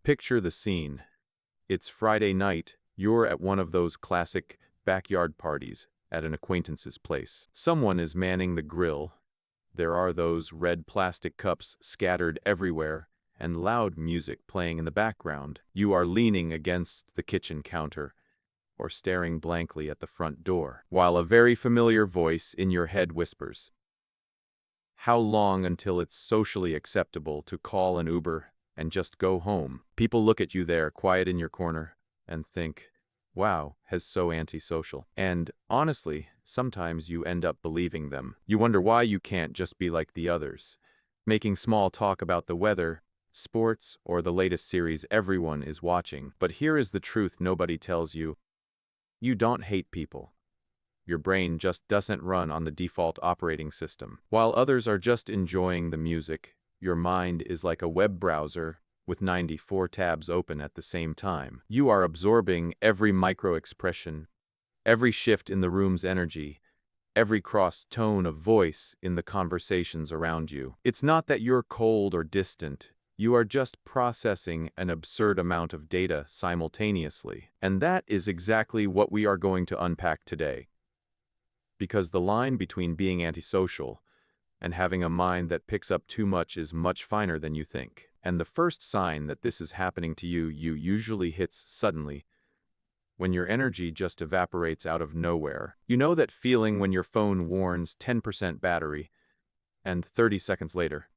Picture the scene. It's Friday night. You're at one of those classic backyard parties at an acquaintance's place. Someone is manning the grill. There are those red plastic cups scattered everywhere and loud music playing in the background. You are leaning against the kitchen counter or staring blankly at the front door, while a very familiar voice in your head whispers, "How long until it's socially acceptable to call an Uber and just go home?" People look at you there, quiet in your corner, and think, "Wow, has so antisocial." And honestly, sometimes you end up believing them. You wonder why you can't just be like the others, making small talk about the weather, sports, or the latest series everyone is watching. But here is the truth nobody tells you. You don't hate people. Your brain just doesn't run on the default operating system. While others are just enjoying the music, your mind is like a web browser with 94 tabs open at the same time. You are absorbing every micro-expression, every shift in the room's energy, every cross tone of voice in the conversations around you. It's not that you're cold or distant. You are just processing an absurd amount of data simultaneously. And that is exactly what we are going to unpack today. Because the line between being antisocial and having a mind that picks up too much is much finer than you think. And the first sign that this is happening to you usually hits suddenly, when your energy just evaporates out of nowhere. You know that feeling when your phone warns 10% battery, and 30 seconds later,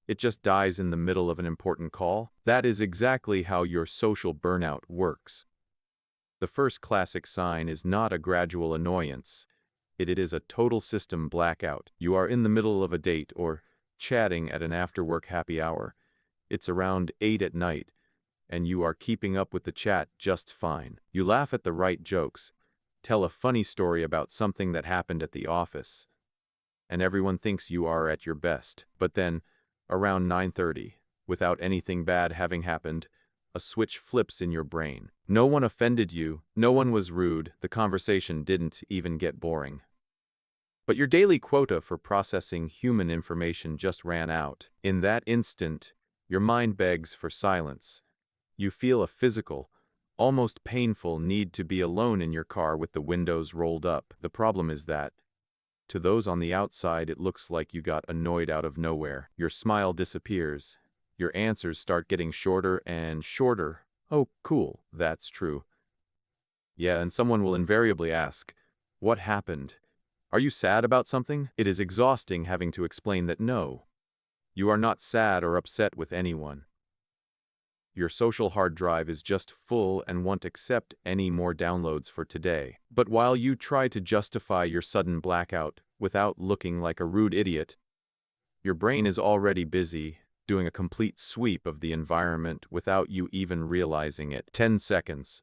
it just dies in the middle of an important call? That is exactly how your social burnout works. The first classic sign is not a gradual annoyance. It is a total system blackout. You are in the middle of a date or chatting at an after-work happy hour. It's around 8 at night, and you are keeping up with the chat just fine. You laugh at the right jokes, tell a funny story about something that happened at the office, and everyone thinks you are at your best. But then, around 9:30, without anything bad having happened, a switch flips in your brain. No one offended you, no one was rude, the conversation didn't even get boring. But your daily quota for processing human information just ran out. In that instant, your mind begs for silence. You feel a physical, almost painful need to be alone in your car with the windows rolled up. The problem is that, to those on the outside, it looks like you got annoyed out of nowhere. Your smile disappears. Your answers start getting shorter and shorter. "Oh, cool, that's true." Yeah, and someone will invariably ask, "What happened? Are you sad about something?" It is exhausting having to explain that no, you are not sad or upset with anyone. Your social hard drive is just full and won't accept any more downloads for today. But while you try to justify your sudden blackout without looking like a rude idiot, your brain is already busy doing a complete sweep of the environment without you even realizing it. 10 seconds.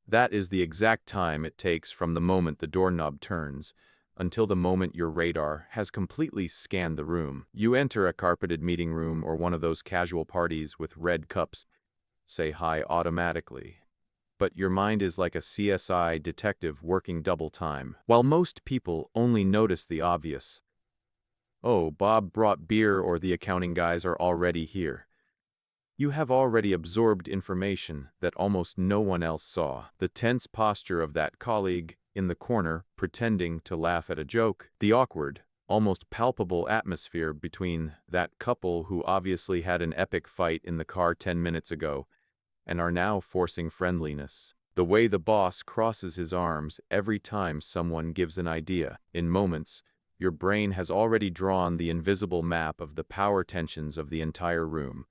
That is the exact time it takes from the moment the doorknob turns until the moment your radar has completely scanned the room. You enter a carpeted meeting room or one of those casual parties with red cups, say hi automatically. But your mind is like a CSI detective working double time. While most people only notice the obvious. "Oh, Bob brought beer," or "the accounting guys are already here." You have already absorbed information that almost no one else saw. The tense posture of that colleague in the corner pretending to laugh at a joke. The awkward, almost palpable atmosphere between that couple who obviously had an epic fight in the car 10 minutes ago and are now forcing friendliness. The way the boss crosses his arms every time someone gives an idea. In moments, your brain has already drawn the invisible map of the power tensions of the entire room,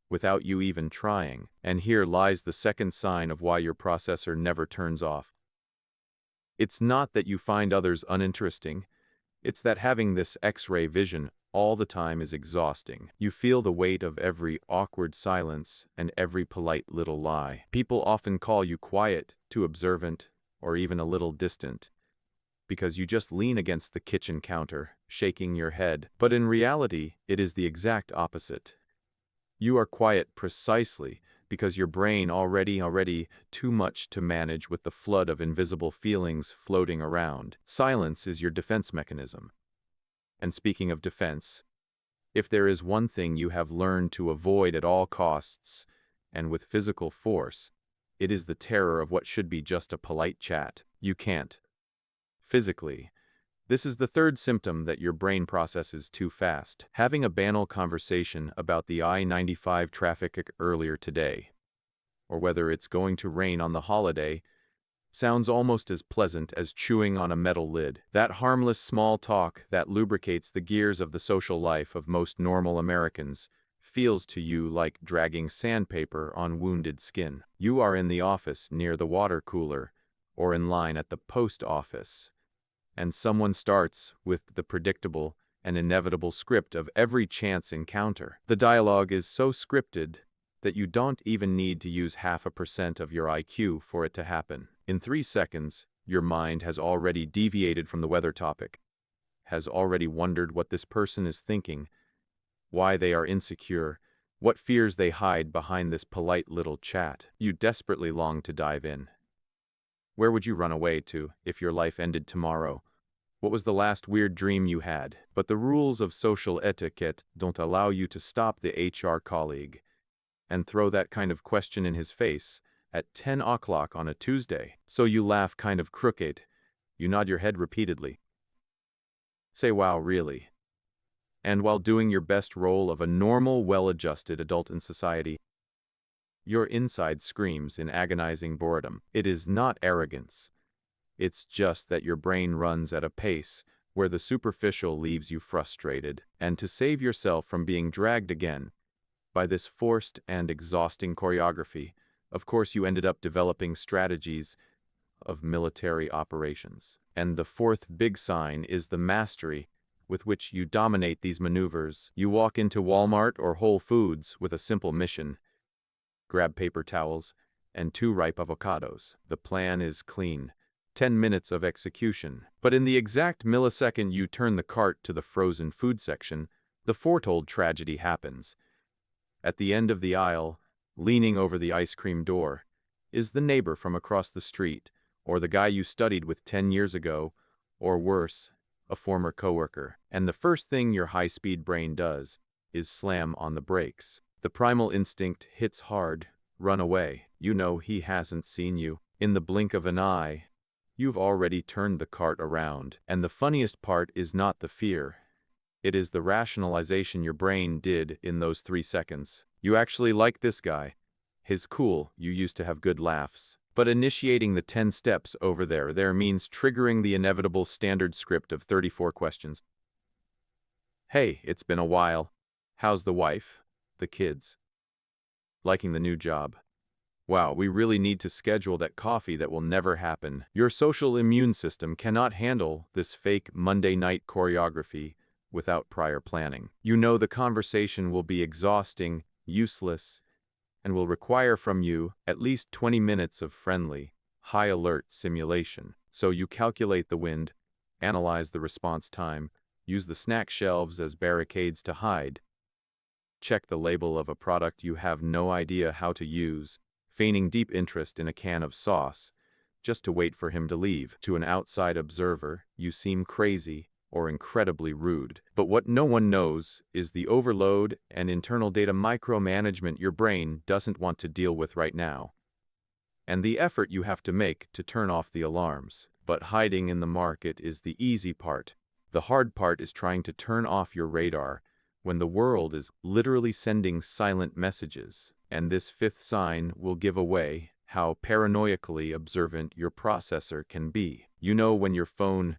without you even trying. And here lies the second sign of why your processor never turns off. It's not that you find others uninteresting. It's that having this X-ray vision all the time is exhausting. You feel the weight of every awkward silence and every polite little lie. People often call you quiet, too observant, or even a little distant, because you just lean against the kitchen counter, shaking your head. But in reality, it is the exact opposite. You are quiet precisely because your brain already too much to manage with the flood of invisible feelings floating around. Silence is your defense mechanism. And speaking of defense, if there is one thing you have learned to avoid at all costs, and with physical force. It is the terror of what should be just a polite chat. You can't. Physically. This is the third symptom that your brain processes too fast. Having a banal conversation about the I-95 traffic earlier today, or whether it's going to rain on the holiday, sounds almost as pleasant as chewing on a metal lid. That harmless small talk that lubricates the gears of the social life of most normal Americans feels to you like dragging sandpaper on wounded skin. You are in the office near the water cooler, or in line at the post office, and someone starts with the predictable and inevitable script of every chance encounter. The dialogue is so scripted that you don't even need to use 0.5% of your IQ for it to happen. In 3 seconds, your mind has already deviated from the weather topic, has already wondered what this person is thinking, why they are insecure, what fears they hide behind this polite little chat. You desperately long to dive in. Where would you run away to if your life ended tomorrow? What was the last weird dream you had? But the rules of social etiquette don't allow you to stop the HR colleague and throw that kind of question in his face at 10 o'clock on a Tuesday. So you laugh kind of crooked. You nod your head repeatedly. Say, wow, really? And while doing your best role of a normal, well-adjusted adult in society, your inside screams in agonizing boredom. It is not arrogance. It's just that your brain runs at a pace where the superficial leaves you frustrated, and to save yourself from being dragged again by this forced and exhausting choreography, of course you ended up developing strategies of military operations. And the fourth big sign is the mastery with which you dominate these maneuvers. You walk into Walmart or Whole Foods with a simple mission: grab paper towels and 2 ripe avocados. The plan is clean. 10 minutes of execution. But in the exact millisecond you turn the cart to the frozen food section, the foretold tragedy happens. At the end of the aisle, leaning over the ice cream door, is the neighbor from across the street, or the guy you studied with 10 years ago, or worse, a former coworker. And the first thing your high-speed brain does is slam on the brakes. The primal instinct hits hard. Run away. You know he hasn't seen you. In the blink of an eye, you've already turned the cart around. And the funniest part is not the fear. It is the rationalization your brain did in those 3 seconds. You actually like this guy. He's cool. You used to have good laughs. But initiating the 10 steps over there means triggering the inevitable standard script of 34 questions. Hey, it's been a while. How's the wife? The kids? Liking the new job? Wow, we really need to schedule that coffee that will never happen. Your social immune system cannot handle this fake Monday night choreography without prior planning. You know the conversation will be exhausting, useless, and will require from you at least 20 minutes of friendly, high-alert simulation. So you calculate the wind, analyze the response time, use the snack shelves as barricades to hide, check the label of a product you have no idea how to use, feigning deep interest in a can of sauce, just to wait for him to leave. To an outside observer, you seem crazy or incredibly rude. But what no one knows is the overload and internal data micromanagement your brain doesn't want to deal with right now, and the effort you have to make to turn off the alarms. But hiding in the market is the easy part. The hard part is trying to turn off your radar when the world is literally sending silent messages. And this fifth sign will give away how paranoiacally observant your processor can be. You know when your phone,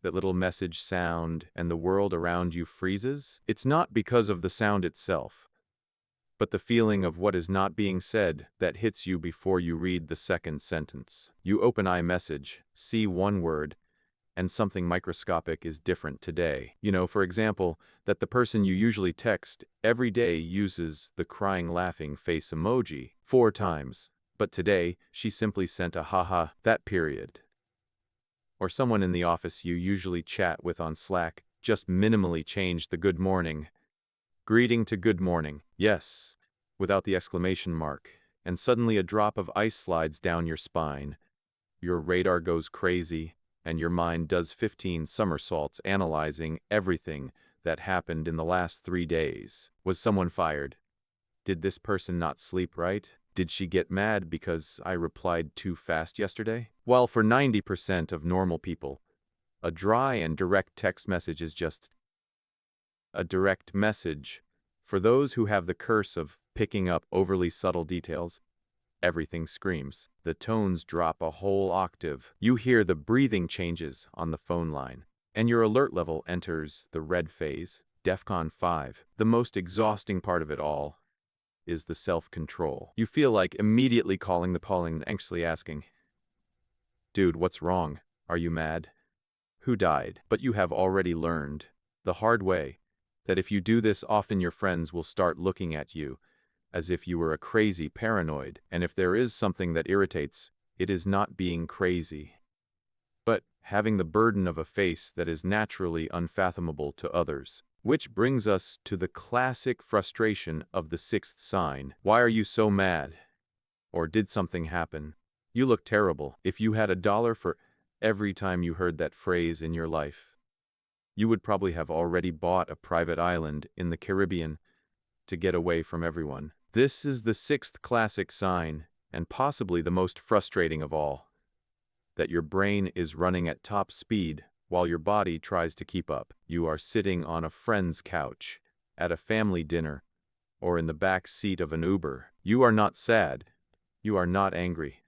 that little message sound, and the world around you freezes? It's not because of the sound itself, but the feeling of what is not being said that hits you before you read the second sentence. You open iMessage, see one word, and something microscopic is different today. You know, for example, that the person you usually text every day uses the crying laughing face emoji 4 times, but today she simply sent a haha, that period. Or someone in the office you usually chat with on Slack just minimally changed the good morning greeting to good morning, yes, without the exclamation mark, and suddenly a drop of ice slides down your spine. Your radar goes crazy, and your mind does 15 somersaults analyzing everything that happened in the last 3 days. Was someone fired? Did this person not sleep right? Did she get mad because I replied too fast yesterday? While for 90% of normal people, a dry and direct text message is just a direct message. For those who have the curse of picking up overly subtle details, everything screams. The tones drop a whole octave. You hear the breathing changes on the phone line, and your alert level enters the red phase, DEFCON 5. The most exhausting part of it all is the self-control. You feel like immediately calling the Pauling and anxiously asking, "Dude, what's wrong? Are you mad? Who died?" But you have already learned, the hard way, that if you do this often your friends will start looking at you as if you were a crazy paranoid. And if there is something that irritates, it is not being crazy, but having the burden of a face that is naturally unfathomable to others. Which brings us to the classic frustration of the sixth sign. Why are you so mad? Or did something happen? You look terrible. If you had $1 for every time you heard that phrase in your life, you would probably have already bought a private island in the Caribbean to get away from everyone. This is the sixth classic sign, and possibly the most frustrating of all, that your brain is running at top speed while your body tries to keep up. You are sitting on a friend's couch, at a family dinner, or in the back seat of an Uber. You are not sad. You are not angry.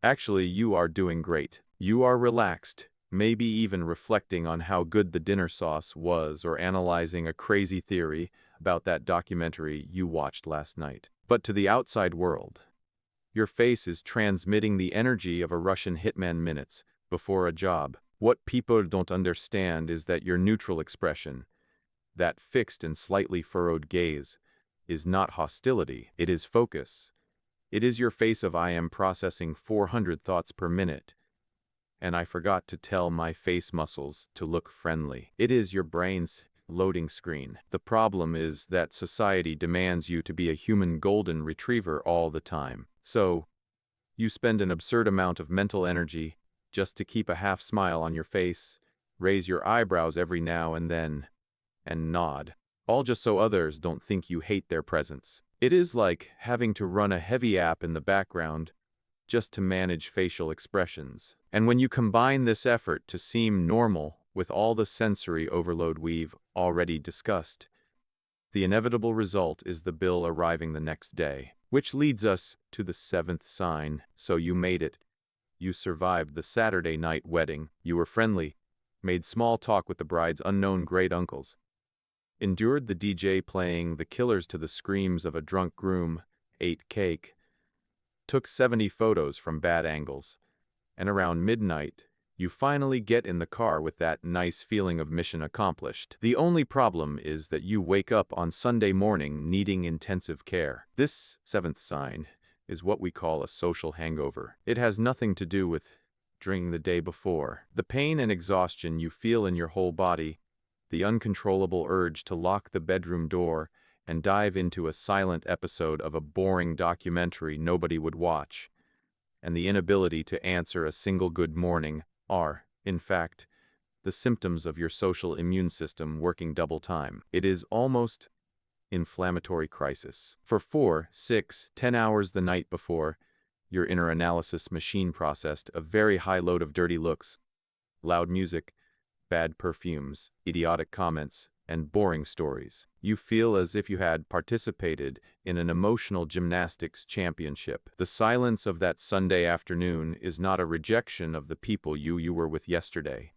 Actually, you are doing great. You are relaxed, maybe even reflecting on how good the dinner sauce was or analyzing a crazy theory about that documentary you watched last night. But to the outside world, your face is transmitting the energy of a Russian hitman minutes before a job. What people don't understand is that your neutral expression, that fixed and slightly furrowed gaze, is not hostility, it is focus. It is your face of "I am processing 400 thoughts per minute, and I forgot to tell my face muscles to look friendly." It is your brain's loading screen. The problem is that society demands you to be a human golden retriever all the time. So, you spend an absurd amount of mental energy just to keep a half smile on your face, raise your eyebrows every now and then, and nod. All just so others don't think you hate their presence. It is like having to run a heavy app in the background just to manage facial expressions. And when you combine this effort to seem normal with all the sensory overload we've already discussed, the inevitable result is the bill arriving the next day. Which leads us to the seventh sign. So you made it. You survived the Saturday night wedding. You were friendly, made small talk with the bride's unknown great uncles, endured the DJ playing The Killers to the screams of a drunk groom, ate cake, took 70 photos from bad angles, and around midnight, you finally get in the car with that nice feeling of mission accomplished. The only problem is that you wake up on Sunday morning needing intensive care. This seventh sign is what we call a social hangover. It has nothing to do with drinking the day before. The pain and exhaustion you feel in your whole body, the uncontrollable urge to lock the bedroom door and dive into a silent episode of a boring documentary nobody would watch, and the inability to answer a single good morning are, in fact, the symptoms of your social immune system working double time. It is almost inflammatory crisis. For 4, 6, 10 hours the night before, your inner analysis machine processed a very high load of dirty looks, loud music, bad perfumes, idiotic comments, and boring stories. You feel as if you had participated in an emotional gymnastics championship. The silence of that Sunday afternoon is not a rejection of the people you were with yesterday.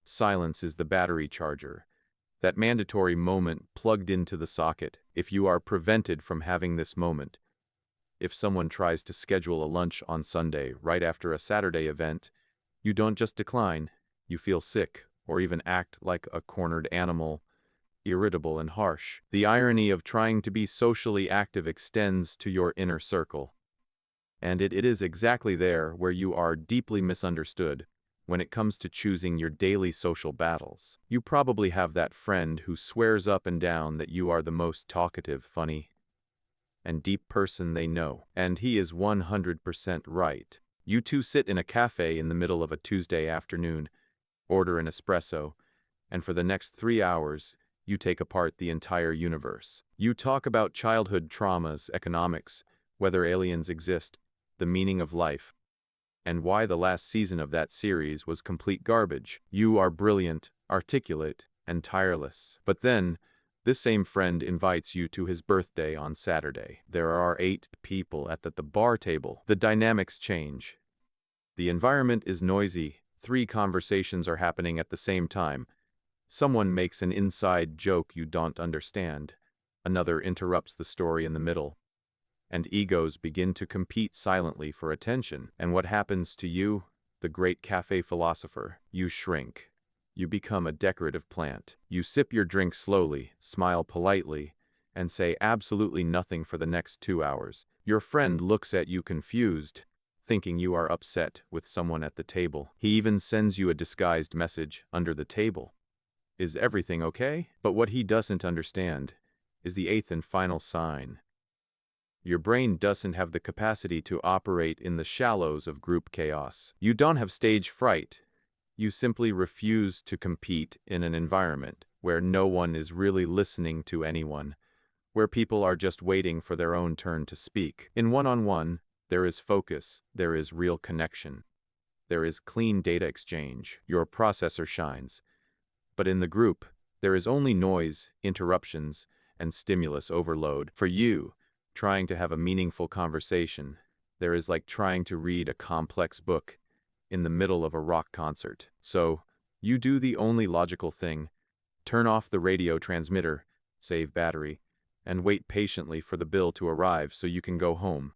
Silence is the battery charger, that mandatory moment plugged into the socket. If you are prevented from having this moment, if someone tries to schedule a lunch on Sunday right after a Saturday event, you don't just decline, you feel sick, or even act like a cornered animal, irritable and harsh. The irony of trying to be socially active extends to your inner circle. And it is exactly there where you are deeply misunderstood when it comes to choosing your daily social battles. You probably have that friend who swears up and down that you are the most talkative, funny, and deep person they know. And he is 100% right. You two sit in a cafe in the middle of a Tuesday afternoon, order an espresso, and for the next 3 hours, you take apart the entire universe. You talk about childhood traumas, economics, whether aliens exist, the meaning of life, and why the last season of that series was complete garbage. You are brilliant, articulate, and tireless. But then, this same friend invites you to his birthday on Saturday. There are 8 people at the bar table. The dynamics change. The environment is noisy. 3 conversations are happening at the same time. Someone makes an inside joke you don't understand. Another interrupts the story in the middle. And egos begin to compete silently for attention. And what happens to you, the great cafe philosopher? You shrink. You become a decorative plant. You sip your drink slowly, smile politely, and say absolutely nothing for the next 2 hours. Your friend looks at you confused, thinking you are upset with someone at the table. He even sends you a disguised message under the table. Is everything okay? But what he doesn't understand is the 8th and final sign. Your brain doesn't have the capacity to operate in the shallows of group chaos. You don't have stage fright. You simply refuse to compete in an environment where no one is really listening to anyone, where people are just waiting for their own turn to speak. In one-on-one, there is focus, there is real connection, there is clean data exchange. Your processor shines. But in the group, there is only noise, interruptions, and stimulus overload. For you, trying to have a meaningful conversation, there is like trying to read a complex book in the middle of a rock concert. So, you do the only logical thing: turn off the radio transmitter, save battery, and wait patiently for the bill to arrive so you can go home.